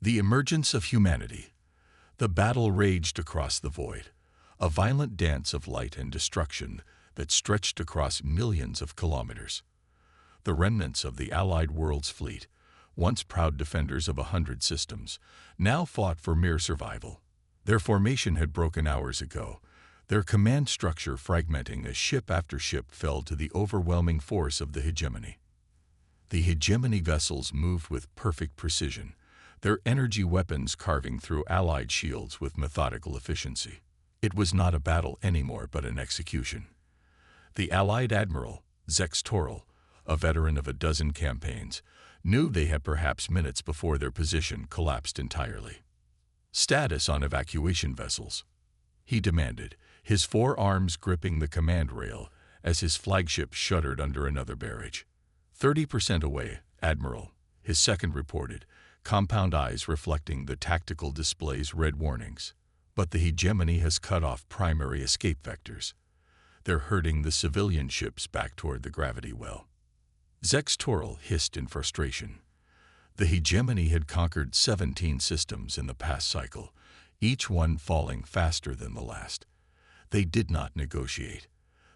The emergence of humanity. The battle raged across the void, a violent dance of light and destruction that stretched across millions of kilometers. The remnants of the Allied world's fleet, once proud defenders of 100 systems, now fought for mere survival. Their formation had broken hours ago, their command structure fragmenting as ship after ship fell to the overwhelming force of the hegemony. The hegemony vessels moved with perfect precision, their energy weapons carving through Allied shields with methodical efficiency. It was not a battle anymore, but an execution. The Allied admiral, Zex Toril, a veteran of a dozen campaigns, knew they had perhaps minutes before their position collapsed entirely. Status on evacuation vessels, he demanded, his forearms gripping the command rail as his flagship shuddered under another barrage. 30% away, Admiral, his second reported, compound eyes reflecting the tactical display's red warnings. But the hegemony has cut off primary escape vectors. They're herding the civilian ships back toward the gravity well. Zex Toril hissed in frustration. The hegemony had conquered 17 systems in the past cycle, each one falling faster than the last. They did not negotiate.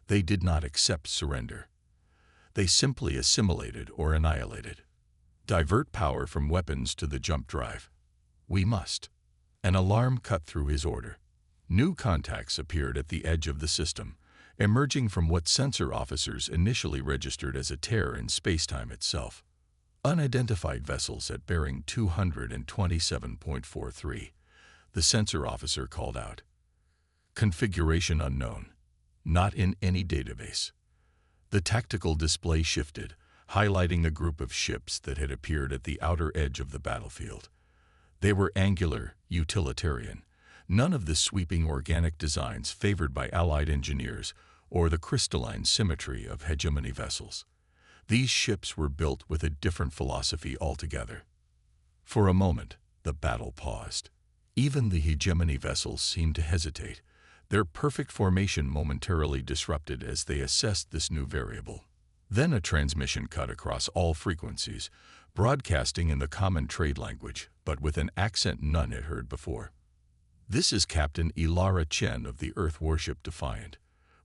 They did not accept surrender. They simply assimilated or annihilated. Divert power from weapons to the jump drive. We must. An alarm cut through his order. New contacts appeared at the edge of the system, emerging from what sensor officers initially registered as a tear in spacetime itself. Unidentified vessels at bearing 227.43, the sensor officer called out. Configuration unknown. Not in any database. The tactical display shifted, highlighting a group of ships that had appeared at the outer edge of the battlefield. They were angular, utilitarian, none of the sweeping organic designs favored by Allied engineers or the crystalline symmetry of hegemony vessels. These ships were built with a different philosophy altogether. For a moment, the battle paused. Even the hegemony vessels seemed to hesitate, their perfect formation momentarily disrupted as they assessed this new variable. Then a transmission cut across all frequencies, broadcasting in the common trade language, but with an accent none had heard before. This is Captain Ilara Chen of the Earth Warship Defiant.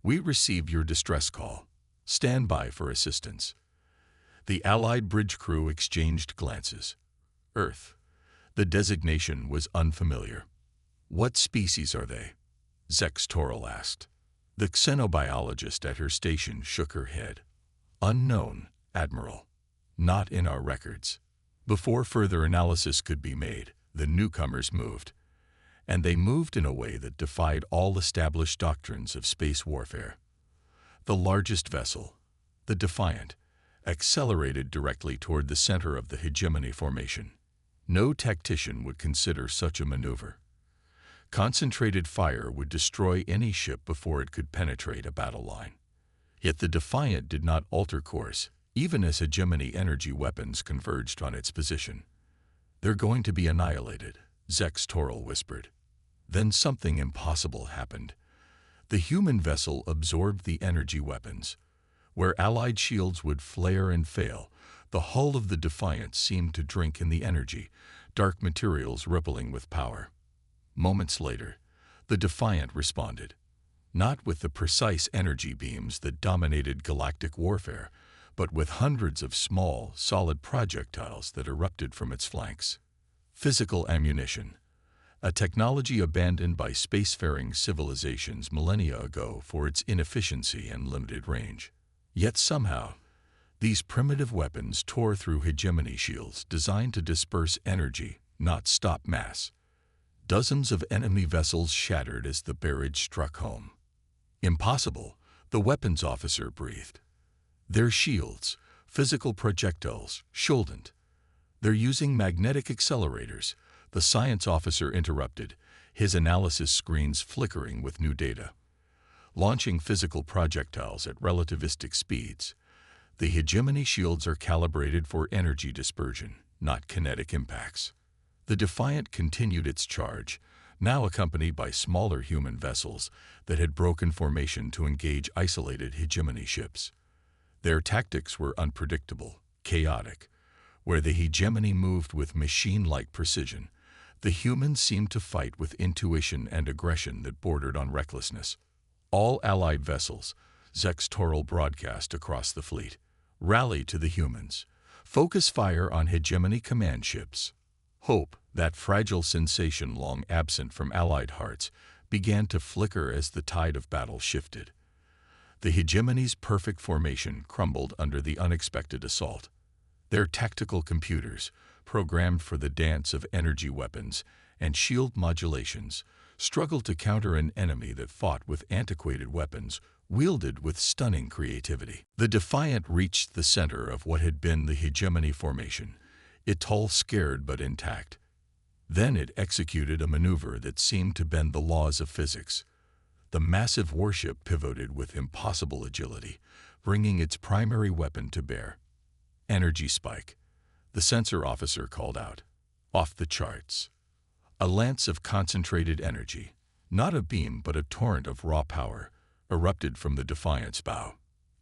We receive your distress call. Stand by for assistance. The Allied bridge crew exchanged glances. Earth. The designation was unfamiliar. What species are they? Zex Toril asked. The xenobiologist at her station shook her head. Unknown, Admiral. Not in our records. Before further analysis could be made, the newcomers moved. And they moved in a way that defied all established doctrines of space warfare. The largest vessel, the Defiant, accelerated directly toward the center of the hegemony formation. No tactician would consider such a maneuver. Concentrated fire would destroy any ship before it could penetrate a battle line. Yet the Defiant did not alter course, even as hegemony energy weapons converged on its position. They're going to be annihilated, Zex Toril whispered. Then something impossible happened. The human vessel absorbed the energy weapons. Where Allied shields would flare and fail, the hull of the Defiant seemed to drink in the energy, dark materials rippling with power. Moments later, the Defiant responded. Not with the precise energy beams that dominated galactic warfare, but with hundreds of small, solid projectiles that erupted from its flanks. Physical ammunition, a technology abandoned by spacefaring civilizations millennia ago for its inefficiency and limited range. Yet somehow, these primitive weapons tore through hegemony shields designed to disperse energy, not stop mass. Dozens of enemy vessels shattered as the barrage struck home. Impossible, the weapons officer breathed. Their shields, physical projectiles, shouldn't. They're using magnetic accelerators, the science officer interrupted, his analysis screens flickering with new data. Launching physical projectiles at relativistic speeds. The hegemony shields are calibrated for energy dispersion, not kinetic impacts. The Defiant continued its charge, now accompanied by smaller human vessels that had broken formation to engage isolated hegemony ships. Their tactics were unpredictable, chaotic. Where the hegemony moved with machine-like precision, the humans seemed to fight with intuition and aggression that bordered on recklessness. All Allied vessels, Zex Toral broadcast across the fleet, rally to the humans. Focus fire on hegemony command ships. Hope, that fragile sensation long absent from Allied hearts, began to flicker as the tide of battle shifted. The hegemony's perfect formation crumbled under the unexpected assault. Their tactical computers, programmed for the dance of energy weapons and shield modulations, struggled to counter an enemy that fought with antiquated weapons wielded with stunning creativity. The Defiant reached the center of what had been the hegemony formation, its scared but intact. Then it executed a maneuver that seemed to bend the laws of physics. The massive warship pivoted with impossible agility, bringing its primary weapon to bear. Energy spike, the sensor officer called out. Off the charts. A lance of concentrated energy, not a beam but a torrent of raw power, erupted from the Defiant's bow.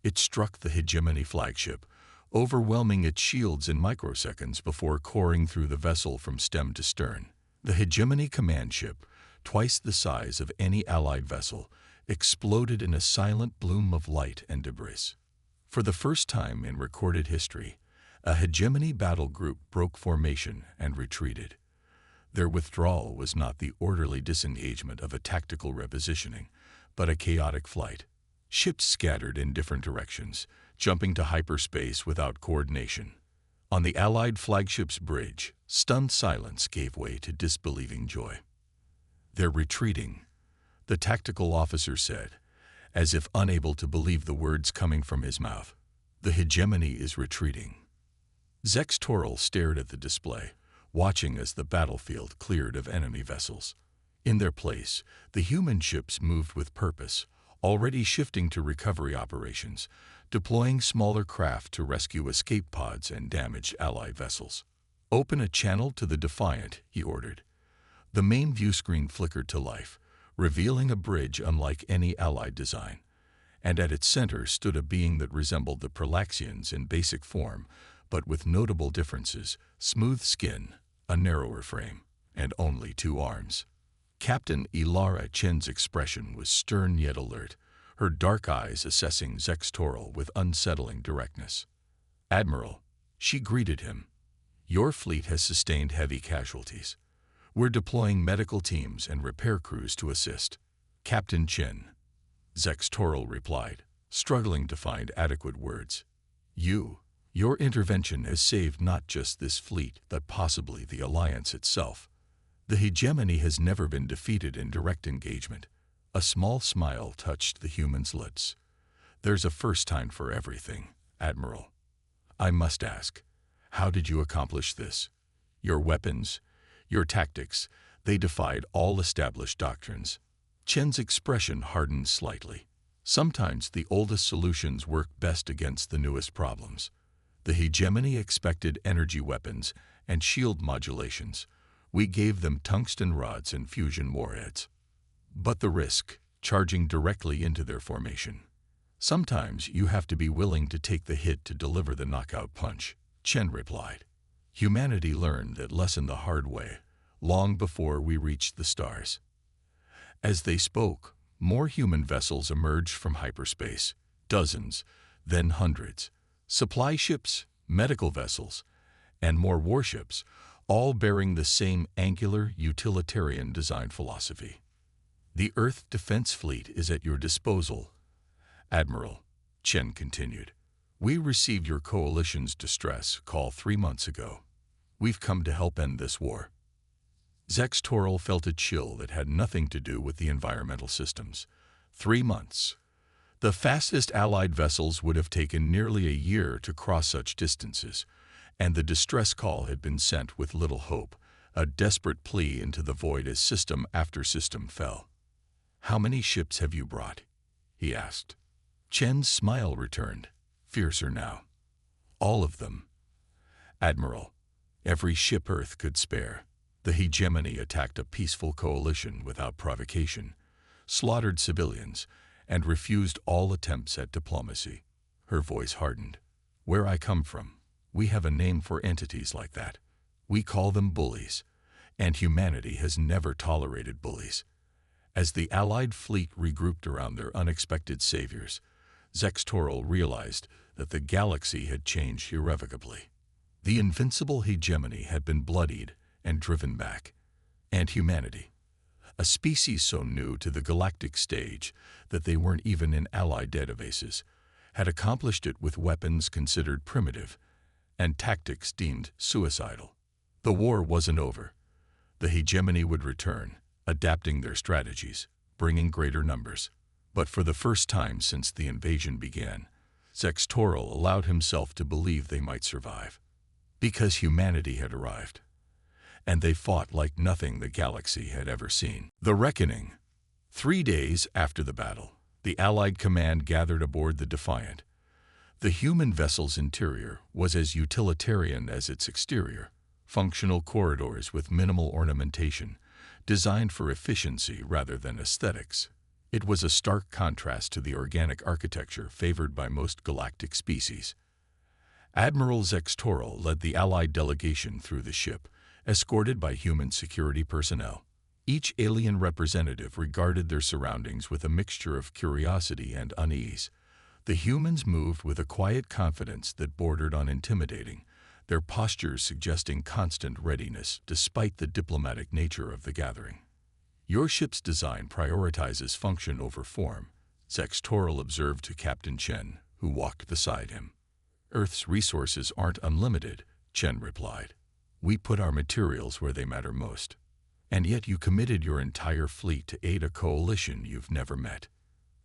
It struck the hegemony flagship, overwhelming its shields in microseconds before coring through the vessel from stem to stern. The hegemony command ship, twice the size of any Allied vessel, exploded in a silent bloom of light and debris. For the first time in recorded history, a hegemony battle group broke formation and retreated. Their withdrawal was not the orderly disengagement of a tactical repositioning, but a chaotic flight. Ships scattered in different directions, jumping to hyperspace without coordination. On the Allied flagship's bridge, stunned silence gave way to disbelieving joy. "They're retreating," the tactical officer said, as if unable to believe the words coming from his mouth. "The hegemony is retreating." Zex Toral stared at the display, watching as the battlefield cleared of enemy vessels. In their place, the human ships moved with purpose, already shifting to recovery operations, deploying smaller craft to rescue escape pods and damaged Allied vessels. "Open a channel to the Defiant," he ordered. The main view screen flickered to life, revealing a bridge unlike any Allied design, and at its center stood a being that resembled the Pralaxians in basic form, but with notable differences: smooth skin, a narrower frame, and only 2 arms. Captain Ilara Chen's expression was stern yet alert, her dark eyes assessing Zex Toral with unsettling directness. "Admiral," she greeted him, "your fleet has sustained heavy casualties. We're deploying medical teams and repair crews to assist." "Captain Chen," Zex Toral replied, struggling to find adequate words. Your intervention has saved not just this fleet, but possibly the Alliance itself. The hegemony has never been defeated in direct engagement." A small smile touched the human's lips. "There's a first time for everything, Admiral. I must ask, how did you accomplish this? Your weapons, your tactics, they defied all established doctrines." Chen's expression hardened slightly. "Sometimes the oldest solutions work best against the newest problems. The hegemony expected energy weapons and shield modulations. We gave them tungsten rods and fusion warheads. But the risk, charging directly into their formation. Sometimes you have to be willing to take the hit to deliver the knockout punch," Chen replied. "Humanity learned that lesson the hard way, long before we reached the stars." As they spoke, more human vessels emerged from hyperspace, dozens, then hundreds. Supply ships, medical vessels, and more warships, all bearing the same angular, utilitarian design philosophy. "The Earth Defense Fleet is at your disposal, Admiral," Chen continued. "We received your coalition's distress call 3 months ago. We've come to help end this war." Zex Toral felt a chill that had nothing to do with the environmental systems. 3 months. The fastest Allied vessels would have taken nearly a year to cross such distances, and the distress call had been sent with little hope, a desperate plea into the void as system after system fell. "How many ships have you brought?" he asked. Chen's smile returned, fiercer now. "All of them, Admiral. Every ship Earth could spare. The hegemony attacked a peaceful coalition without provocation, slaughtered civilians, and refused all attempts at diplomacy." Her voice hardened. "Where I come from, We have a name for entities like that. We call them bullies, and humanity has never tolerated bullies. As the Allied fleet regrouped around their unexpected saviors, Zextoral realized that the galaxy had changed irrevocably. The invincible hegemony had been bloodied and driven back, and humanity, a species so new to the galactic stage that they weren't even in Allied databases, had accomplished it with weapons considered primitive and tactics deemed suicidal. The war wasn't over. The hegemony would return, adapting their strategies, bringing greater numbers. But for the first time since the invasion began, Zextoral allowed himself to believe they might survive. Because humanity had arrived, and they fought like nothing the galaxy had ever seen. The Reckoning. 3 days after the battle, the Allied command gathered aboard the Defiant. The human vessel's interior was as utilitarian as its exterior, functional corridors with minimal ornamentation, designed for efficiency rather than aesthetics. It was a stark contrast to the organic architecture favored by most galactic species. Admiral Zextoral led the Allied delegation through the ship, escorted by human security personnel. Each alien representative regarded their surroundings with a mixture of curiosity and unease. The humans moved with a quiet confidence that bordered on intimidating, their postures suggesting constant readiness despite the diplomatic nature of the gathering. Your ship's design prioritizes function over form, Zextoral observed to Captain Chen, who walked beside him. Earth's resources aren't unlimited, Chen replied. We put our materials where they matter most. And yet you committed your entire fleet to aid a coalition you've never met.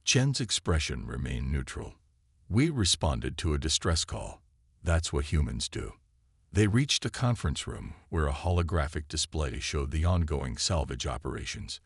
Chen's expression remained neutral. We responded to a distress call. That's what humans do. They reached a conference room where a holographic display showed the ongoing salvage operations.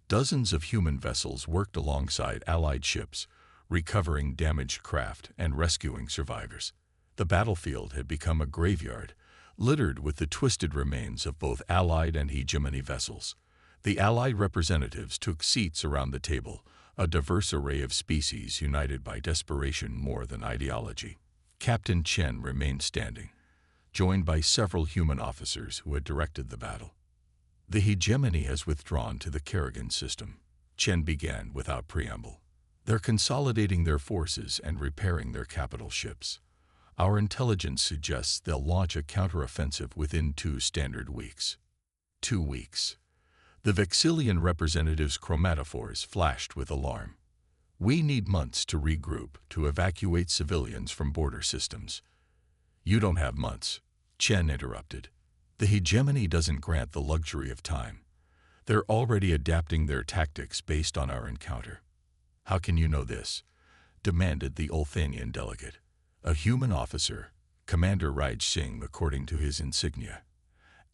Dozens of human vessels worked alongside Allied ships, recovering damaged craft and rescuing survivors. The battlefield had become a graveyard, littered with the twisted remains of both Allied and hegemony vessels. The Allied representatives took seats around the table, a diverse array of species united by desperation more than ideology. Captain Chen remained standing, joined by several human officers who had directed the battle. The hegemony has withdrawn to the Kerrigan system, Chen began without preamble. They're consolidating their forces and repairing their capital ships. Our intelligence suggests they'll launch a counteroffensive within 2 standard weeks. 2 weeks. The Vexillian representative's chromatophores flashed with alarm. We need months to regroup, to evacuate civilians from border systems. You don't have months, Chen interrupted. The hegemony doesn't grant the luxury of time. They're already adapting their tactics based on our encounter. How can you know this? Demanded the Ulthanian delegate. A human officer, Commander Raj Singh according to his insignia,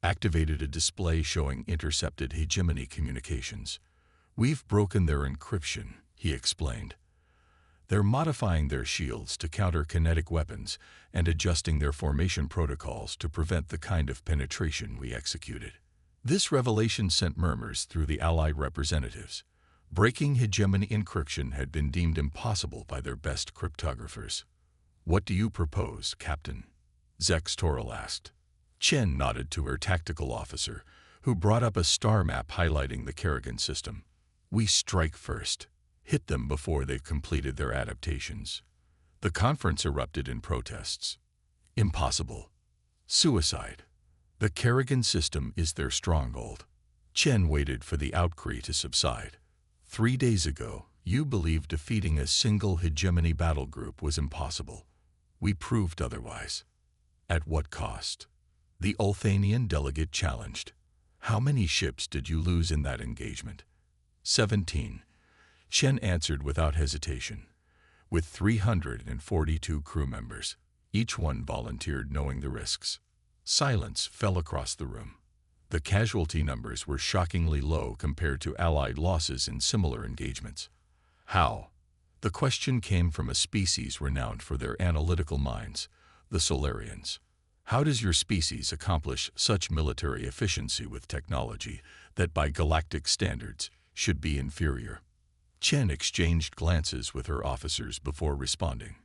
activated a display showing intercepted hegemony communications. We've broken their encryption, he explained. They're modifying their shields to counter kinetic weapons and adjusting their formation protocols to prevent the kind of penetration we executed. This revelation sent murmurs through the Allied representatives. Breaking hegemony encryption had been deemed impossible by their best cryptographers. What do you propose, Captain? Zextoral asked. Chen nodded to her tactical officer, who brought up a star map highlighting the Kerrigan system. We strike first. Hit them before they've completed their adaptations. The conference erupted in protests. Impossible. Suicide. The Kerrigan system is their stronghold. Chen waited for the outcry to subside. 3 days ago, you believed defeating a single hegemony battle group was impossible. We proved otherwise. At what cost? The Ulthanian delegate challenged. How many ships did you lose in that engagement? 17. Chen answered without hesitation. With 342 crew members, each one volunteered knowing the risks. Silence fell across the room. The casualty numbers were shockingly low compared to Allied losses in similar engagements. How? The question came from a species renowned for their analytical minds, the Solarians. How does your species accomplish such military efficiency with technology that by galactic standards should be inferior? Chen exchanged glances with her officers before responding.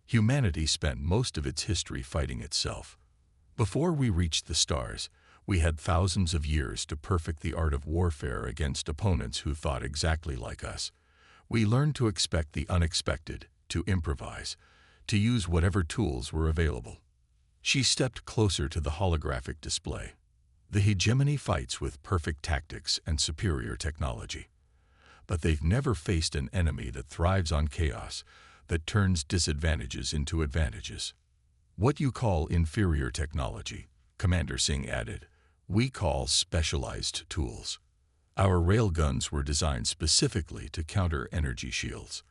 Humanity spent most of its history fighting itself. Before we reached the stars, we had thousands of years to perfect the art of warfare against opponents who thought exactly like us. We learned to expect the unexpected, to improvise, to use whatever tools were available. She stepped closer to the holographic display. The hegemony fights with perfect tactics and superior technology. But they've never faced an enemy that thrives on chaos, that turns disadvantages into advantages. What you call inferior technology, Commander Singh added, we call specialized tools. Our railguns were designed specifically to counter energy shields.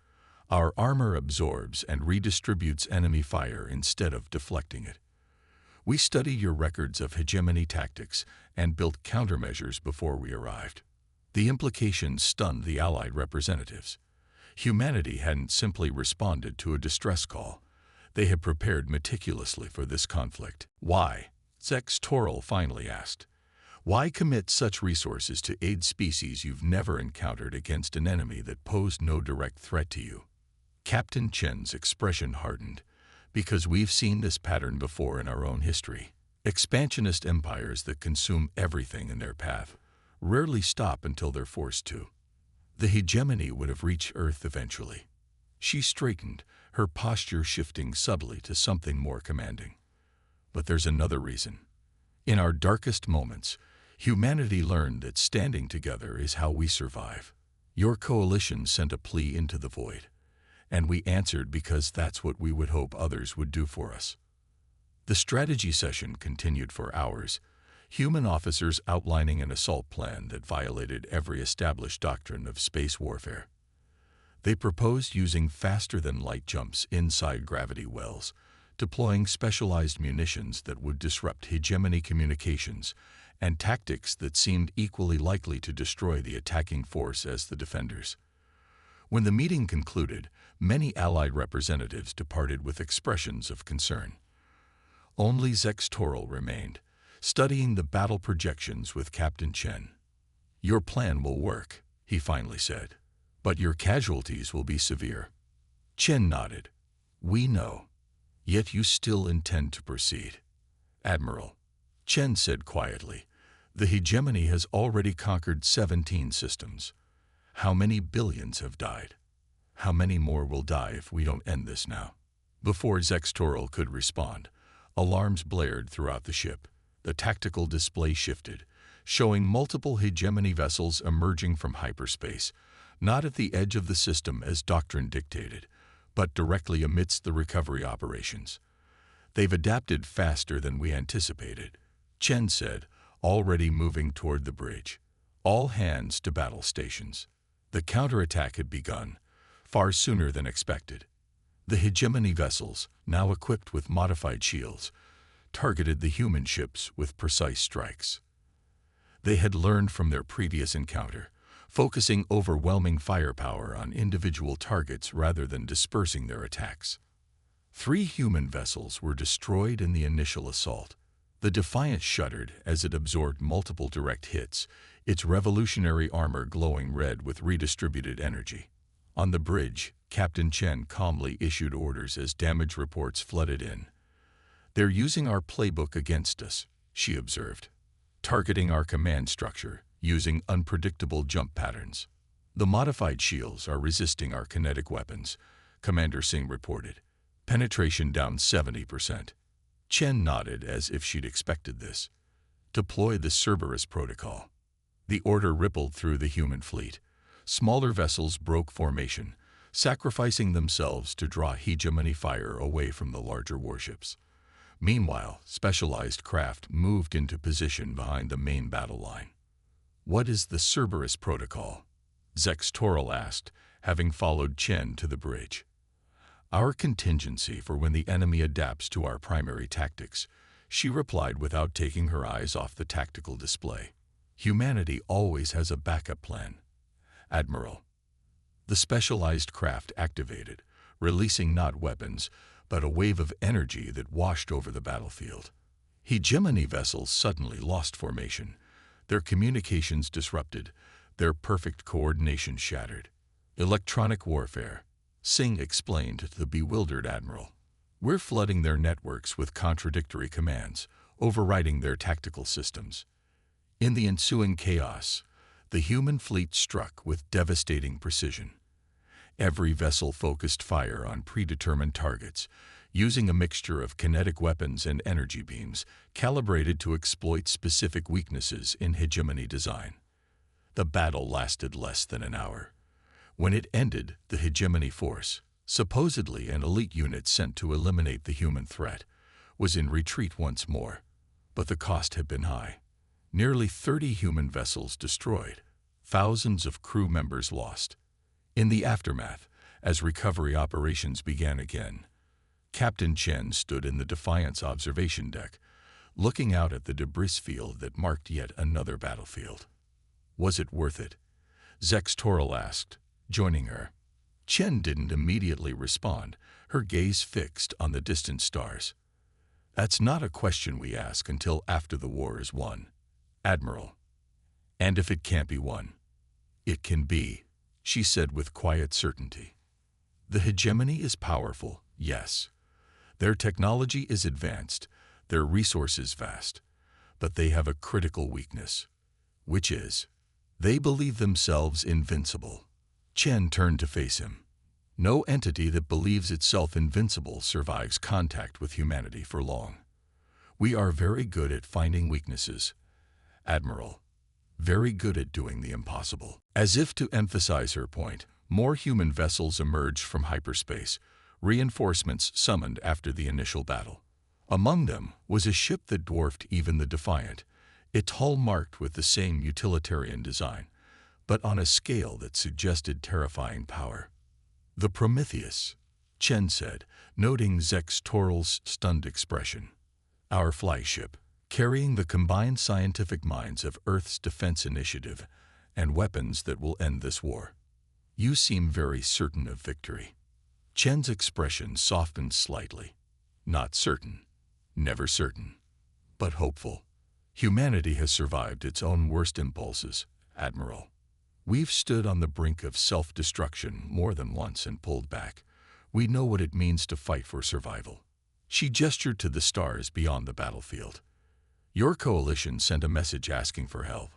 Our armor absorbs and redistributes enemy fire instead of deflecting it. We studied your records of hegemony tactics and built countermeasures before we arrived. The implications stunned the Allied representatives. Humanity hadn't simply responded to a distress call. They had prepared meticulously for this conflict. Why? Zex Toril finally asked. Why commit such resources to aid species you've never encountered against an enemy that posed no direct threat to you? Captain Chen's expression hardened. Because we've seen this pattern before in our own history. Expansionist empires that consume everything in their path rarely stop until they're forced to. The hegemony would have reached Earth eventually. She straightened, her posture shifting subtly to something more commanding. But there's another reason. In our darkest moments, humanity learned that standing together is how we survive. Your coalition sent a plea into the void. And we answered because that's what we would hope others would do for us. The strategy session continued for hours, human officers outlining an assault plan that violated every established doctrine of space warfare. They proposed using faster-than-light jumps inside gravity wells, deploying specialized munitions that would disrupt hegemony communications, and tactics that seemed equally likely to destroy the attacking force as the defenders. When the meeting concluded, many Allied representatives departed with expressions of concern. Only Zex Toril remained, studying the battle projections with Captain Chen. Your plan will work, he finally said, but your casualties will be severe. Chen nodded. We know. Yet you still intend to proceed. Admiral, Chen said quietly, the hegemony has already conquered 17 systems. How many billions have died? How many more will die if we don't end this now? Before Zex Toril could respond, alarms blared throughout the ship. The tactical display shifted, showing multiple hegemony vessels emerging from hyperspace, not at the edge of the system as doctrine dictated, but directly amidst the recovery operations. They've adapted faster than we anticipated, Chen said, already moving toward the bridge. All hands to battle stations. The counterattack had begun, far sooner than expected. The hegemony vessels, now equipped with modified shields, targeted the human ships with precise strikes. They had learned from their previous encounter, focusing overwhelming firepower on individual targets rather than dispersing their attacks. 3 human vessels were destroyed in the initial assault. The Defiant shuddered as it absorbed multiple direct hits, its revolutionary armor glowing red with redistributed energy. On the bridge, Captain Chen calmly issued orders as damage reports flooded in. They're using our playbook against us, she observed, targeting our command structure, using unpredictable jump patterns. The modified shields are resisting our kinetic weapons, Commander Singh reported. Penetration down 70%. Chen nodded as if she'd expected this. Deploy the Cerberus protocol. The order rippled through the human fleet. Smaller vessels broke formation, sacrificing themselves to draw hegemony fire away from the larger warships. Meanwhile, specialized craft moved into position behind the main battle line. What is the Cerberus protocol? Zex Toril asked, having followed Chen to the bridge. Our contingency for when the enemy adapts to our primary tactics, she replied without taking her eyes off the tactical display. Humanity always has a backup plan. Admiral. The specialized craft activated, releasing not weapons, but a wave of energy that washed over the battlefield. Hegemony vessels suddenly lost formation, their communications disrupted, their perfect coordination shattered. Electronic warfare, Singh explained to the bewildered admiral. We're flooding their networks with contradictory commands, overriding their tactical systems. In the ensuing chaos, the human fleet struck with devastating precision. Every vessel focused fire on predetermined targets, using a mixture of kinetic weapons and energy beams calibrated to exploit specific weaknesses in hegemony design. The battle lasted less than an hour. When it ended, the hegemony force, supposedly an elite unit sent to eliminate the human threat, was in retreat once more. But the cost had been high. Nearly 30 human vessels destroyed, thousands of crew members lost. In the aftermath, as recovery operations began again, Captain Chen stood in the Defiance observation deck, looking out at the debris field that marked yet another battlefield. Was it worth it? Zex Toral asked, joining her. Chen didn't immediately respond, her gaze fixed on the distant stars. That's not a question we ask until after the war is won, Admiral. And if it can't be won, it can be, she said with quiet certainty. The hegemony is powerful, yes. Their technology is advanced, their resources vast, but they have a critical weakness, which is, they believe themselves invincible. Chen turned to face him. No entity that believes itself invincible survives contact with humanity for long. We are very good at finding weaknesses, Admiral. Very good at doing the impossible. As if to emphasize her point, more human vessels emerged from hyperspace, reinforcements summoned after the initial battle. Among them was a ship that dwarfed even the Defiant, its hull marked with the same utilitarian design, but on a scale that suggested terrifying power. The Prometheus, Chen said, noting Zex Toral's stunned expression. Our flagship, carrying the combined scientific minds of Earth's defense initiative and weapons that will end this war. You seem very certain of victory. Chen's expression softened slightly. Not certain, never certain, but hopeful. Humanity has survived its own worst impulses, Admiral. We've stood on the brink of self-destruction more than once and pulled back. We know what it means to fight for survival. She gestured to the stars beyond the battlefield. Your coalition sent a message asking for help.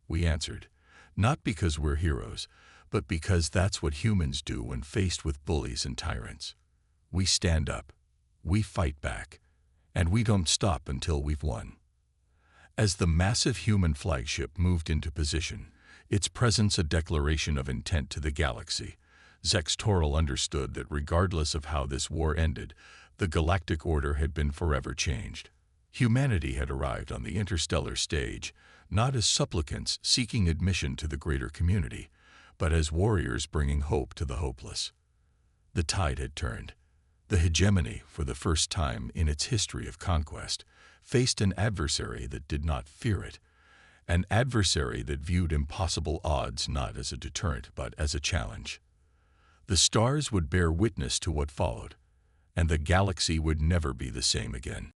We answered, not because we're heroes, but because that's what humans do when faced with bullies and tyrants. We stand up, we fight back, and we don't stop until we've won. As the massive human flagship moved into position, its presence a declaration of intent to the galaxy, Zex Toral understood that regardless of how this war ended, the galactic order had been forever changed. Humanity had arrived on the interstellar stage, not as supplicants seeking admission to the greater community, but as warriors bringing hope to the hopeless. The tide had turned. The hegemony, for the first time in its history of conquest, faced an adversary that did not fear it, an adversary that viewed impossible odds not as a deterrent but as a challenge. The stars would bear witness to what followed, and the galaxy would never be the same again.